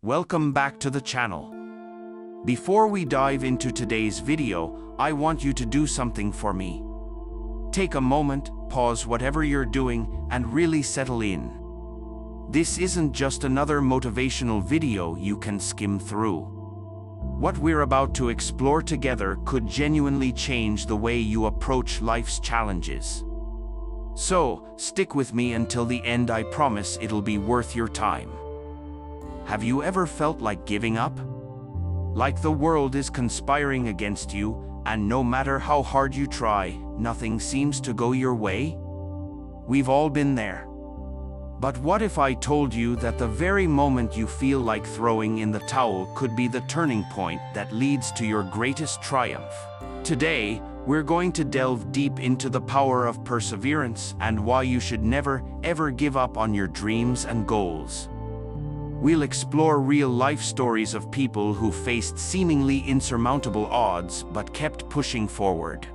Welcome back to the channel. Before we dive into today's video, I want you to do something for me. Take a moment, pause whatever you're doing, and really settle in. This isn't just another motivational video you can skim through. What we're about to explore together could genuinely change the way you approach life's challenges. So, stick with me until the end. I promise it'll be worth your time. Have you ever felt like giving up? Like the world is conspiring against you, and no matter how hard you try, nothing seems to go your way? We've all been there. But what if I told you that the very moment you feel like throwing in the towel could be the turning point that leads to your greatest triumph? Today, we're going to delve deep into the power of perseverance and why you should never, ever give up on your dreams and goals. We'll explore real-life stories of people who faced seemingly insurmountable odds but kept pushing forward.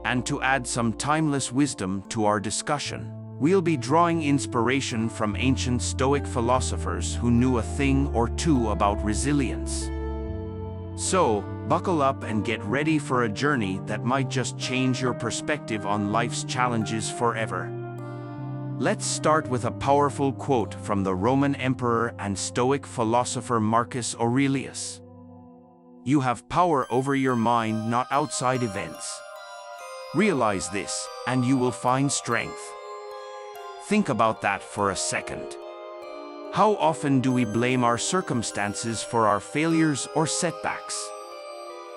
And to add some timeless wisdom to our discussion, we'll be drawing inspiration from ancient Stoic philosophers who knew a thing or two about resilience. So, buckle up and get ready for a journey that might just change your perspective on life's challenges forever. Let's start with a powerful quote from the Roman emperor and Stoic philosopher Marcus Aurelius. "You have power over your mind, not outside events. Realize this, and you will find strength." Think about that for a second. How often do we blame our circumstances for our failures or setbacks?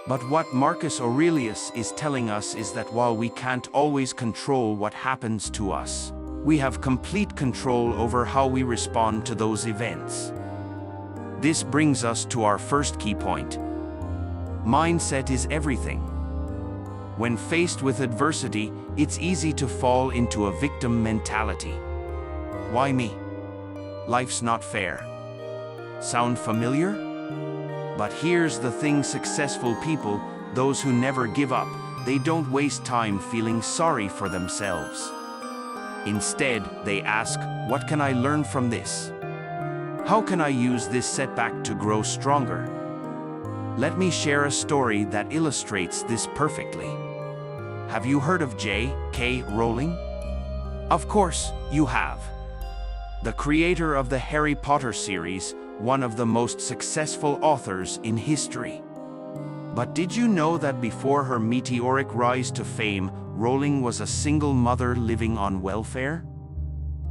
But what Marcus Aurelius is telling us is that while we can't always control what happens to us, we have complete control over how we respond to those events. This brings us to our first key point. Mindset is everything. When faced with adversity, it's easy to fall into a victim mentality. Why me? Life's not fair. Sound familiar? But here's the thing: successful people, those who never give up, they don't waste time feeling sorry for themselves. Instead, they ask, what can I learn from this? How can I use this setback to grow stronger? Let me share a story that illustrates this perfectly. Have you heard of J.K. Rowling? Of course, you have. The creator of the Harry Potter series, one of the most successful authors in history. But did you know that before her meteoric rise to fame, Rowling was a single mother living on welfare?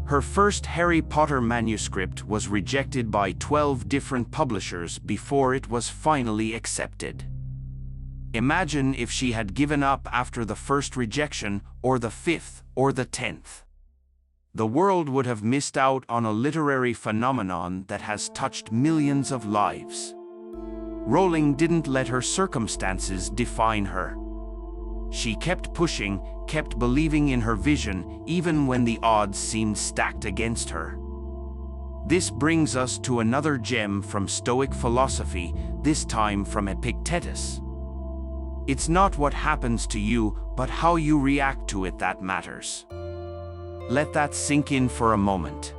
Her first Harry Potter manuscript was rejected by 12 different publishers before it was finally accepted. Imagine if she had given up after the first rejection, or the 5th, or the 10th. The world would have missed out on a literary phenomenon that has touched millions of lives. Rowling didn't let her circumstances define her. She kept pushing, kept believing in her vision, even when the odds seemed stacked against her. This brings us to another gem from Stoic philosophy, this time from Epictetus. It's not what happens to you, but how you react to it that matters. Let that sink in for a moment.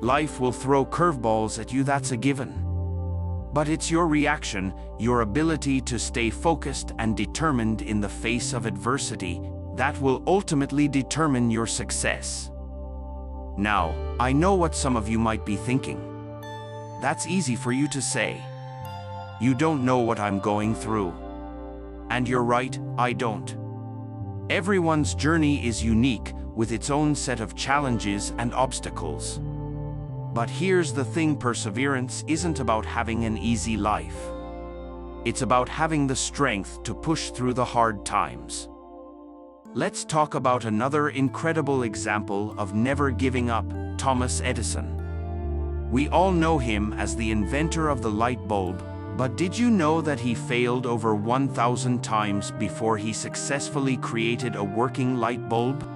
Life will throw curveballs at you, that's a given. But it's your reaction, your ability to stay focused and determined in the face of adversity, that will ultimately determine your success. Now, I know what some of you might be thinking. That's easy for you to say. You don't know what I'm going through. And you're right, I don't. Everyone's journey is unique, with its own set of challenges and obstacles. But here's the thing: perseverance isn't about having an easy life. It's about having the strength to push through the hard times. Let's talk about another incredible example of never giving up, Thomas Edison. We all know him as the inventor of the light bulb, but did you know that he failed over 1,000 times before he successfully created a working light bulb?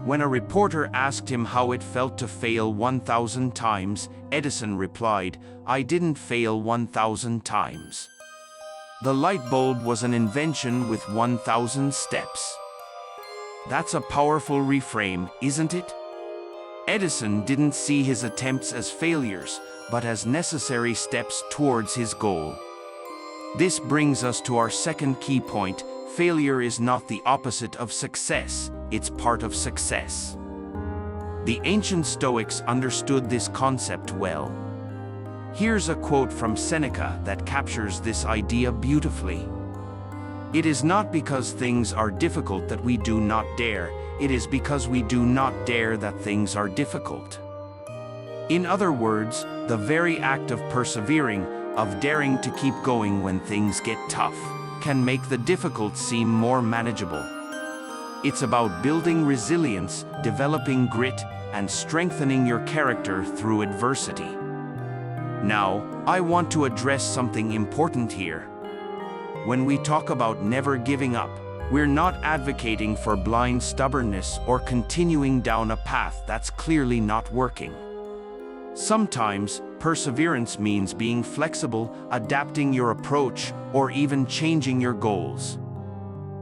When a reporter asked him how it felt to fail 1,000 times, Edison replied, "I didn't fail 1,000 times. The light bulb was an invention with 1,000 steps." That's a powerful reframe, isn't it? Edison didn't see his attempts as failures, but as necessary steps towards his goal. This brings us to our second key point: failure is not the opposite of success, it's part of success. The ancient Stoics understood this concept well. Here's a quote from Seneca that captures this idea beautifully. "It is not because things are difficult that we do not dare, it is because we do not dare that things are difficult." In other words, the very act of persevering, of daring to keep going when things get tough, can make the difficult seem more manageable. It's about building resilience, developing grit, and strengthening your character through adversity. Now, I want to address something important here. When we talk about never giving up, we're not advocating for blind stubbornness or continuing down a path that's clearly not working. Sometimes, perseverance means being flexible, adapting your approach, or even changing your goals.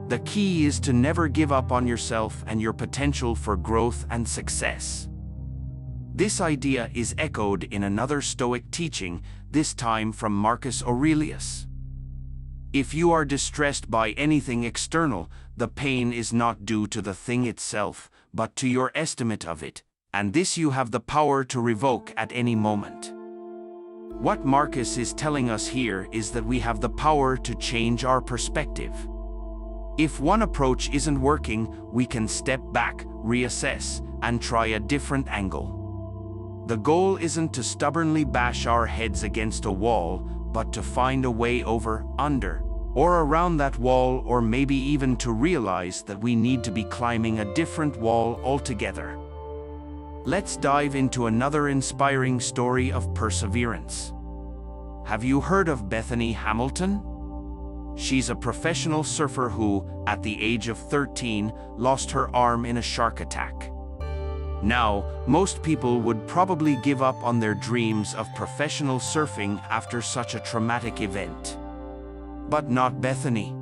The key is to never give up on yourself and your potential for growth and success. This idea is echoed in another Stoic teaching, this time from Marcus Aurelius. "If you are distressed by anything external, the pain is not due to the thing itself, but to your estimate of it, and this you have the power to revoke at any moment." What Marcus is telling us here is that we have the power to change our perspective. If one approach isn't working, we can step back, reassess, and try a different angle. The goal isn't to stubbornly bash our heads against a wall, but to find a way over, under, or around that wall, or maybe even to realize that we need to be climbing a different wall altogether. Let's dive into another inspiring story of perseverance. Have you heard of Bethany Hamilton? She's a professional surfer who, at the age of 13, lost her arm in a shark attack. Now, most people would probably give up on their dreams of professional surfing after such a traumatic event. But not Bethany.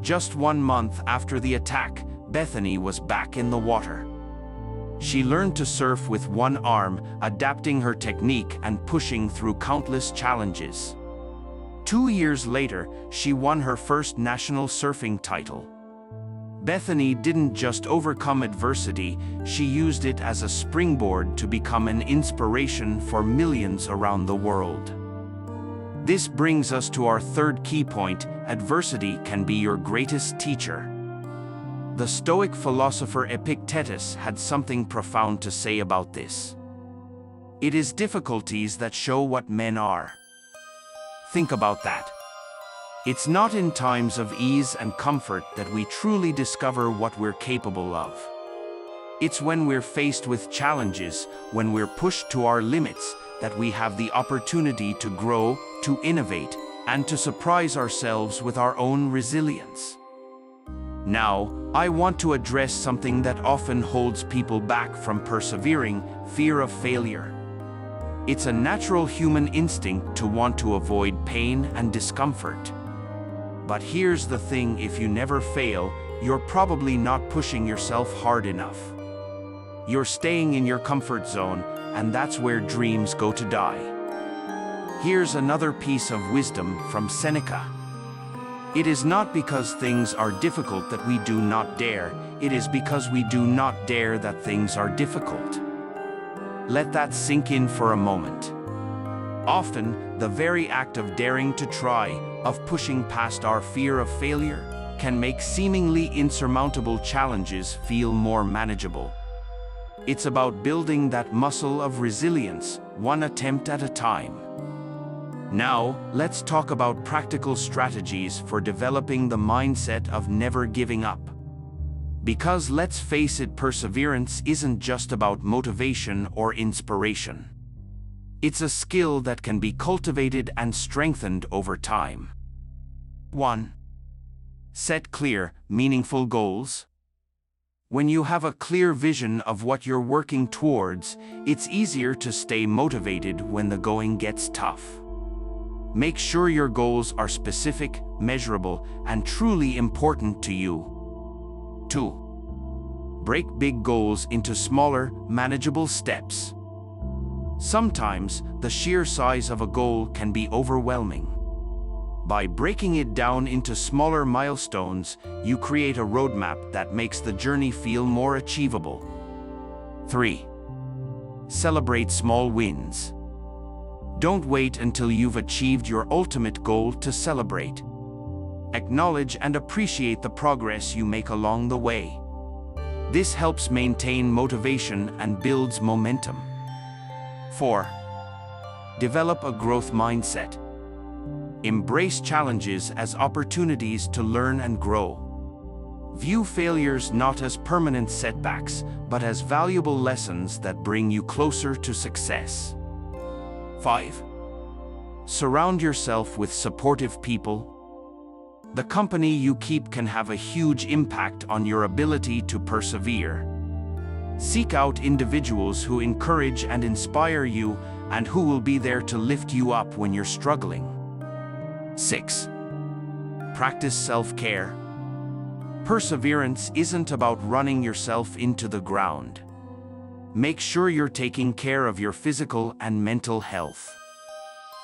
Just 1 month after the attack, Bethany was back in the water. She learned to surf with one arm, adapting her technique and pushing through countless challenges. 2 years later, she won her first national surfing title. Bethany didn't just overcome adversity, she used it as a springboard to become an inspiration for millions around the world. This brings us to our third key point: adversity can be your greatest teacher. The Stoic philosopher Epictetus had something profound to say about this. "It is difficulties that show what men are." Think about that. It's not in times of ease and comfort that we truly discover what we're capable of. It's when we're faced with challenges, when we're pushed to our limits, that we have the opportunity to grow, to innovate, and to surprise ourselves with our own resilience. Now, I want to address something that often holds people back from persevering: fear of failure. It's a natural human instinct to want to avoid pain and discomfort. But here's the thing: if you never fail, you're probably not pushing yourself hard enough. You're staying in your comfort zone, and that's where dreams go to die. Here's another piece of wisdom from Seneca. "It is not because things are difficult that we do not dare, it is because we do not dare that things are difficult." Let that sink in for a moment. Often, the very act of daring to try, of pushing past our fear of failure, can make seemingly insurmountable challenges feel more manageable. It's about building that muscle of resilience, one attempt at a time. Now, let's talk about practical strategies for developing the mindset of never giving up. Because let's face it, perseverance isn't just about motivation or inspiration. It's a skill that can be cultivated and strengthened over time. 1. Set clear, meaningful goals. When you have a clear vision of what you're working towards, it's easier to stay motivated when the going gets tough. Make sure your goals are specific, measurable, and truly important to you. 2. Break big goals into smaller, manageable steps. Sometimes, the sheer size of a goal can be overwhelming. By breaking it down into smaller milestones, you create a roadmap that makes the journey feel more achievable. 3. Celebrate small wins. Don't wait until you've achieved your ultimate goal to celebrate. Acknowledge and appreciate the progress you make along the way. This helps maintain motivation and builds momentum. 4. Develop a growth mindset. Embrace challenges as opportunities to learn and grow. View failures not as permanent setbacks, but as valuable lessons that bring you closer to success. 5. Surround yourself with supportive people. The company you keep can have a huge impact on your ability to persevere. Seek out individuals who encourage and inspire you and who will be there to lift you up when you're struggling. 6. Practice self-care. Perseverance isn't about running yourself into the ground. Make sure you're taking care of your physical and mental health.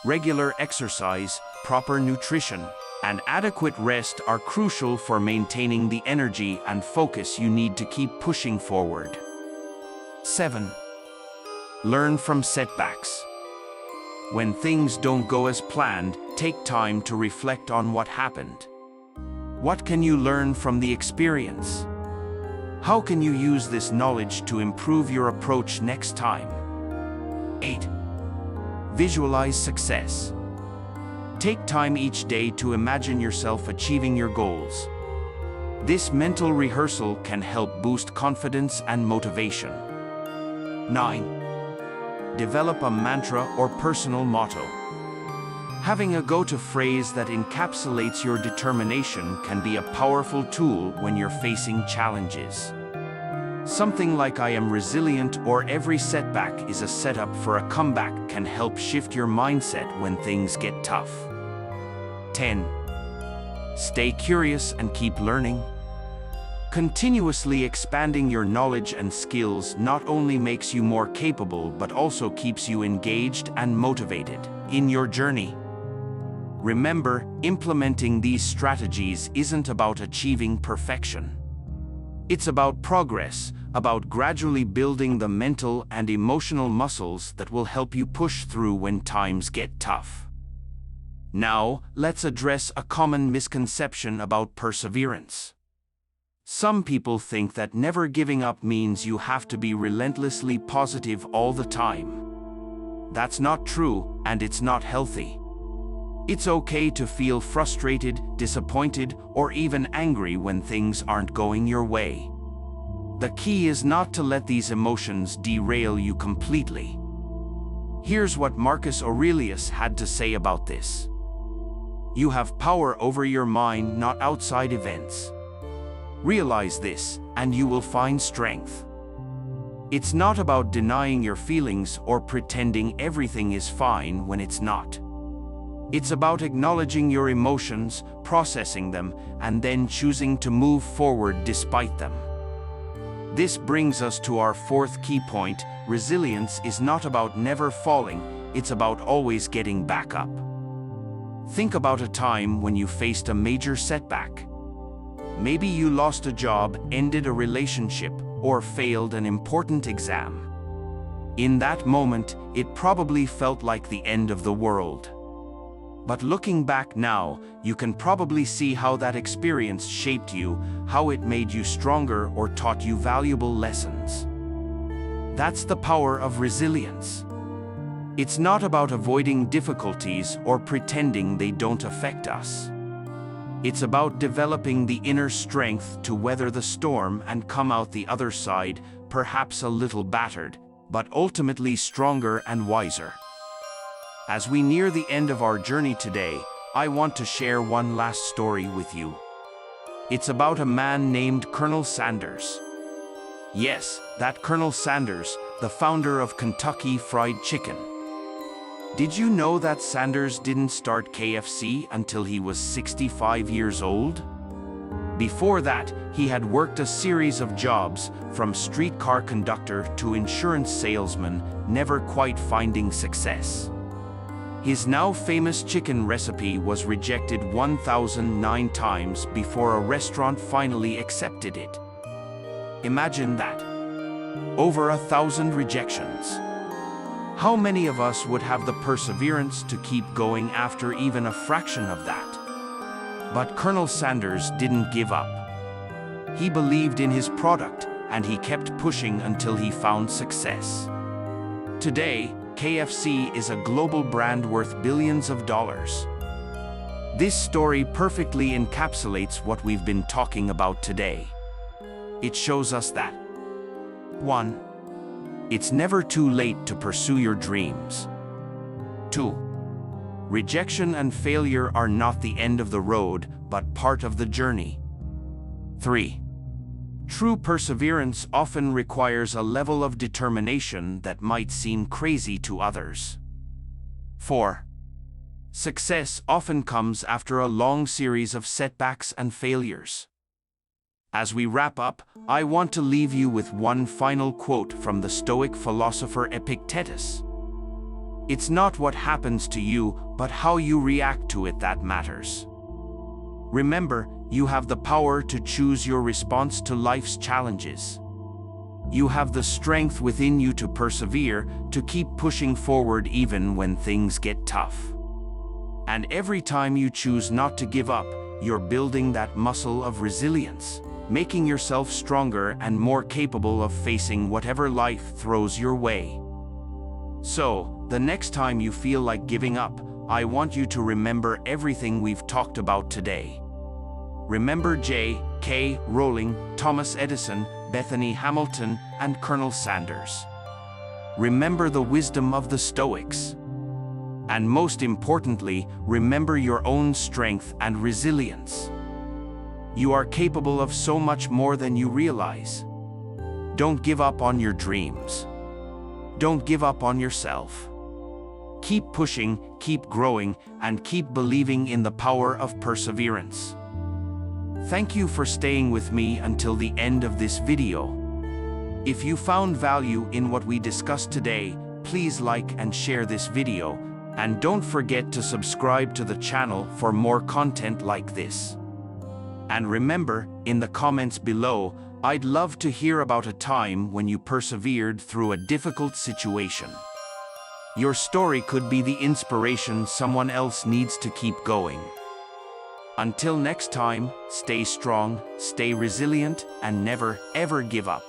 Regular exercise, proper nutrition, and adequate rest are crucial for maintaining the energy and focus you need to keep pushing forward. 7. Learn from setbacks. When things don't go as planned, take time to reflect on what happened. What can you learn from the experience? How can you use this knowledge to improve your approach next time? 8. Visualize success. Take time each day to imagine yourself achieving your goals. This mental rehearsal can help boost confidence and motivation. 9. Develop a mantra or personal motto. Having a go-to phrase that encapsulates your determination can be a powerful tool when you're facing challenges. Something like "I am resilient" or "every setback is a setup for a comeback" can help shift your mindset when things get tough. 10. Stay curious and keep learning. Continuously expanding your knowledge and skills not only makes you more capable but also keeps you engaged and motivated in your journey. Remember, implementing these strategies isn't about achieving perfection. It's about progress, about gradually building the mental and emotional muscles that will help you push through when times get tough. Now, let's address a common misconception about perseverance. Some people think that never giving up means you have to be relentlessly positive all the time. That's not true, and it's not healthy. It's okay to feel frustrated, disappointed, or even angry when things aren't going your way. The key is not to let these emotions derail you completely. Here's what Marcus Aurelius had to say about this. You have power over your mind, not outside events. Realize this, and you will find strength. It's not about denying your feelings or pretending everything is fine when it's not. It's about acknowledging your emotions, processing them, and then choosing to move forward despite them. This brings us to our fourth key point. Resilience is not about never falling, it's about always getting back up. Think about a time when you faced a major setback. Maybe you lost a job, ended a relationship, or failed an important exam. In that moment, it probably felt like the end of the world. But looking back now, you can probably see how that experience shaped you, how it made you stronger or taught you valuable lessons. That's the power of resilience. It's not about avoiding difficulties or pretending they don't affect us. It's about developing the inner strength to weather the storm and come out the other side, perhaps a little battered, but ultimately stronger and wiser. As we near the end of our journey today, I want to share one last story with you. It's about a man named Colonel Sanders. Yes, that Colonel Sanders, the founder of Kentucky Fried Chicken. Did you know that Sanders didn't start KFC until he was 65 years old? Before that, he had worked a series of jobs, from streetcar conductor to insurance salesman, never quite finding success. His now famous chicken recipe was rejected 1,009 times before a restaurant finally accepted it. Imagine that. Over 1,000 rejections. How many of us would have the perseverance to keep going after even a fraction of that? But Colonel Sanders didn't give up. He believed in his product, and he kept pushing until he found success. Today, KFC is a global brand worth billions of dollars. This story perfectly encapsulates what we've been talking about today. It shows us that 1. It's never too late to pursue your dreams. 2. Rejection and failure are not the end of the road, but part of the journey. 3. True perseverance often requires a level of determination that might seem crazy to others. 4. Success often comes after a long series of setbacks and failures. As we wrap up, I want to leave you with one final quote from the Stoic philosopher Epictetus. It's not what happens to you, but how you react to it that matters. Remember, you have the power to choose your response to life's challenges. You have the strength within you to persevere, to keep pushing forward even when things get tough. And every time you choose not to give up, you're building that muscle of resilience, making yourself stronger and more capable of facing whatever life throws your way. So, the next time you feel like giving up, I want you to remember everything we've talked about today. Remember J.K. Rowling, Thomas Edison, Bethany Hamilton, and Colonel Sanders. Remember the wisdom of the Stoics. And most importantly, remember your own strength and resilience. You are capable of so much more than you realize. Don't give up on your dreams. Don't give up on yourself. Keep pushing, keep growing, and keep believing in the power of perseverance. Thank you for staying with me until the end of this video. If you found value in what we discussed today, please like and share this video, and don't forget to subscribe to the channel for more content like this. And remember, in the comments below, I'd love to hear about a time when you persevered through a difficult situation. Your story could be the inspiration someone else needs to keep going. Until next time, stay strong, stay resilient, and never, ever give up.